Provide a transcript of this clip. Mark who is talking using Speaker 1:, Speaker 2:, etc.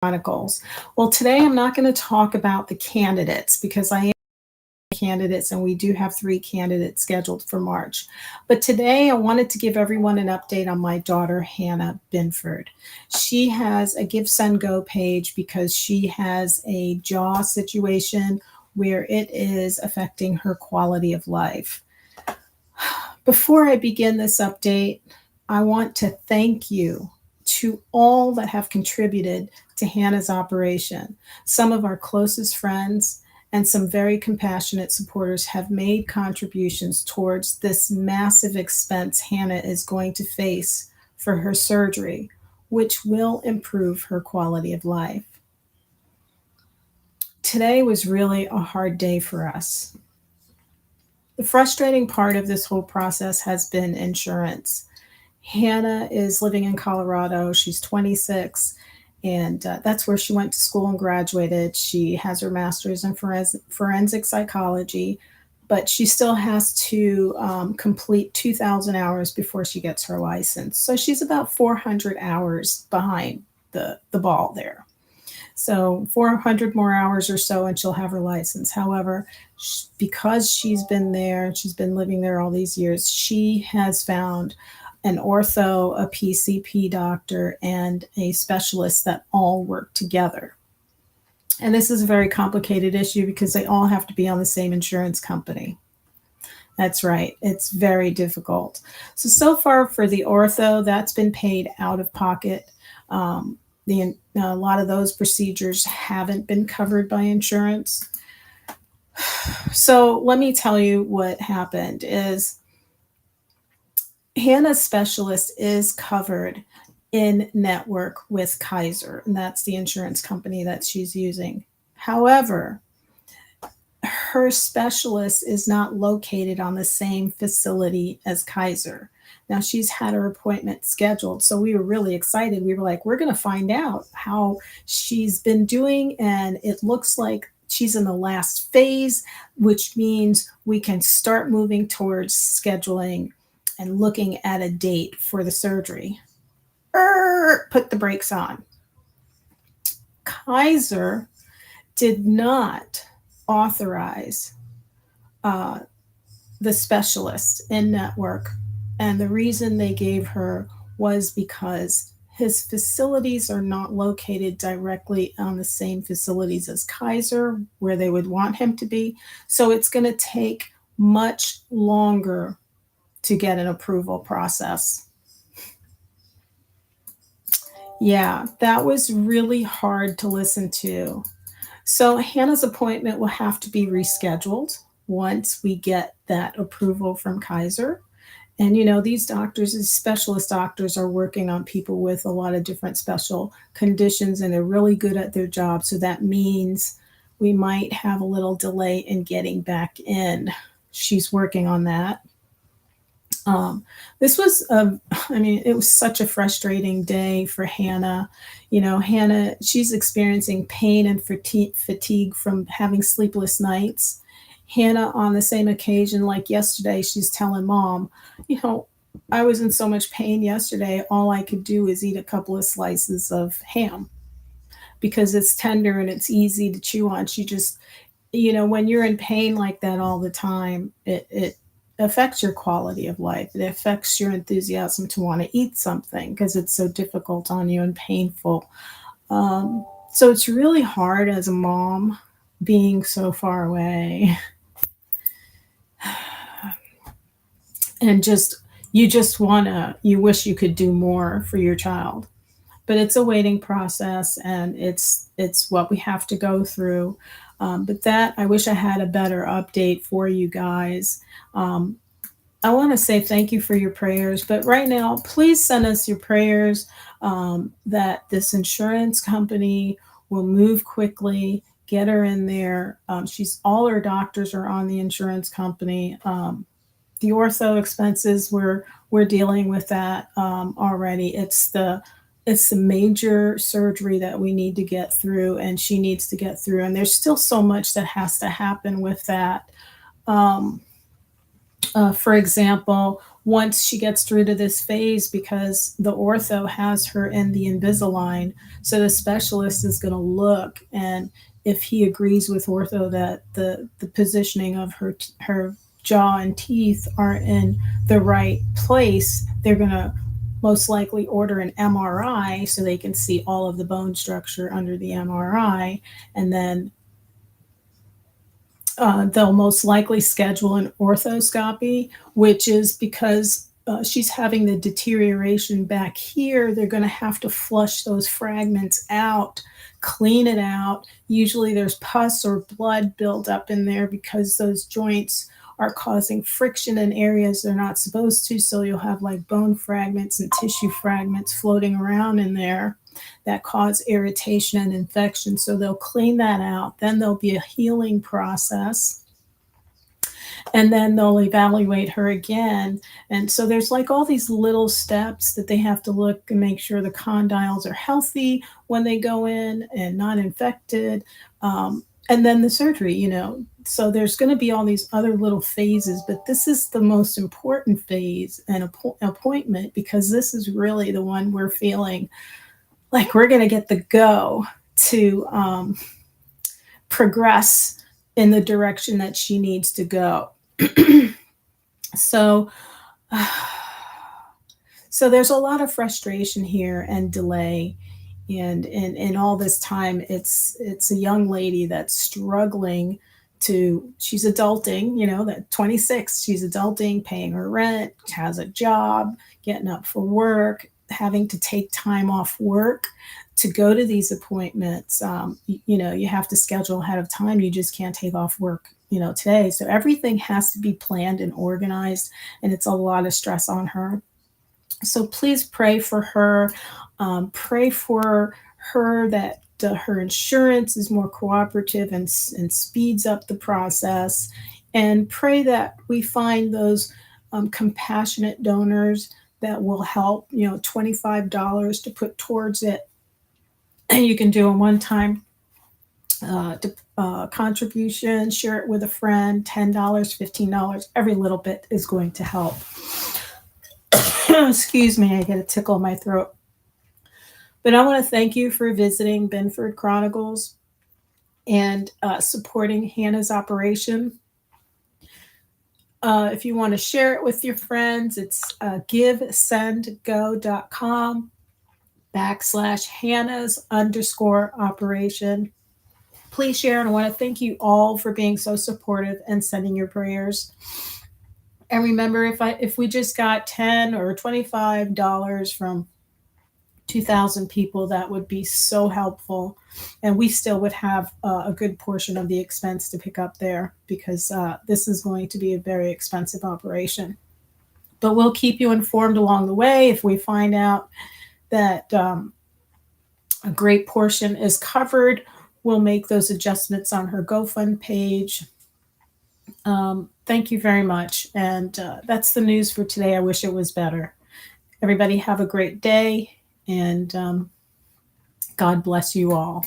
Speaker 1: Chronicles. Well, today I'm not going to talk about the candidates because I am candidates and we do have three candidates scheduled for March. But today I wanted to give everyone an update on my daughter, Hannah Binford. She has a Give Send Go page because she has a jaw situation where it is affecting her quality of life. Before I begin this update, I want to thank you to all that have contributed to Hannah's operation. Some of our closest friends and some very compassionate supporters have made contributions towards this massive expense Hannah is going to face for her surgery, which will improve her quality of life. Today was really a hard day for us. The frustrating part of this whole process has been insurance. Hannah is living in Colorado. She's 26, and that's where she went to school and graduated. She has her master's in forensic psychology, but she still has to complete 2,000 hours before she gets her license. So she's about 400 hours behind the ball there. So 400 more hours or so, and she'll have her license. However, because she's been there, she's been living there all these years, she has found an ortho, a PCP doctor, and a specialist that all work together. And this is a very complicated issue because they all have to be on the same insurance company. That's right. It's very difficult. So far for the ortho, that's been paid out of pocket. A lot of those procedures haven't been covered by insurance. So let me tell you what happened is Hannah's specialist is covered in network with Kaiser, and that's the insurance company that she's using. However, her specialist is not located on the same facility as Kaiser. Now she's had her appointment scheduled, so we were really excited. We were like, we're going to find out how she's been doing, and it looks like she's in the last phase, which means we can start moving towards scheduling and looking at a date for the surgery. Put the brakes on. Kaiser did not authorize the specialist in network, and the reason they gave her was because his facilities are not located directly on the same facilities as Kaiser, where they would want him to be. So it's going to take much longer to get an approval process. Yeah, that was really hard to listen to. So Hannah's appointment will have to be rescheduled once we get that approval from Kaiser. And these doctors, these specialist doctors, are working on people with a lot of different special conditions, and they're really good at their job. So that means we might have a little delay in getting back in. She's working on that. This was, it was such a frustrating day for Hannah. Hannah, she's experiencing pain and fatigue from having sleepless nights. Hannah, on the same occasion, like yesterday, she's telling mom, I was in so much pain yesterday, all I could do is eat a couple of slices of ham because it's tender and it's easy to chew on. She just, when you're in pain like that all the time, it affects your quality of life. It affects your enthusiasm to want to eat something because it's so difficult on you and painful. So it's really hard as a mom being so far away. And you wish you could do more for your child, but it's a waiting process, and it's what we have to go through. But that, I wish I had a better update for you guys. I want to say thank you for your prayers, but right now, please send us your prayers that this insurance company will move quickly, get her in there. All her doctors are on the insurance company. The ortho expenses, we're dealing with that already. It's the major surgery that we need to get through, and she needs to get through. And there's still so much that has to happen with that. For example, once she gets through to this phase, because the ortho has her in the Invisalign. So the specialist is going to look, and if he agrees with ortho that the positioning of her jaw and teeth are in the right place, they're going to most likely order an MRI so they can see all of the bone structure under the MRI. And then they'll most likely schedule an orthoscopy, which is because she's having the deterioration back here. They're going to have to flush those fragments out, clean it out. Usually there's pus or blood built up in there because those joints are causing friction in areas they're not supposed to. So you'll have like bone fragments and tissue fragments floating around in there that cause irritation and infection. So they'll clean that out. Then there'll be a healing process. And then they'll evaluate her again. And so there's like all these little steps that they have to look and make sure the condyles are healthy when they go in and not infected. And then the surgery, So there's going to be all these other little phases, but this is the most important phase and appointment, because this is really the one we're feeling like we're going to get the go to progress in the direction that she needs to go. So there's a lot of frustration here and delay. And in all this time, it's a young lady that's struggling she's adulting, that 26, she's adulting, paying her rent, has a job, getting up for work, having to take time off work to go to these appointments. You have to schedule ahead of time. You just can't take off work, today. So everything has to be planned and organized, and it's a lot of stress on her. So please pray for her. Pray for her that her insurance is more cooperative and speeds up the process. And pray that we find those compassionate donors that will help, $25 to put towards it. And you can do a one-time contribution, share it with a friend, $10, $15. Every little bit is going to help. Excuse me, I get a tickle in my throat. But I want to thank you for visiting Binford Chronicles and supporting Hannah's operation. If you want to share it with your friends, it's givesendgo.com/Hannah's_operation. Please share, and I want to thank you all for being so supportive and sending your prayers. And remember, if we just got $10 or $25 from 2,000 people, that would be so helpful, and we still would have a good portion of the expense to pick up there, because this is going to be a very expensive operation. But we'll keep you informed along the way. If we find out that a great portion is covered, we'll make those adjustments on her GoFund page. Thank you very much. And that's the news for today. I wish it was better. Everybody have a great day, and God bless you all.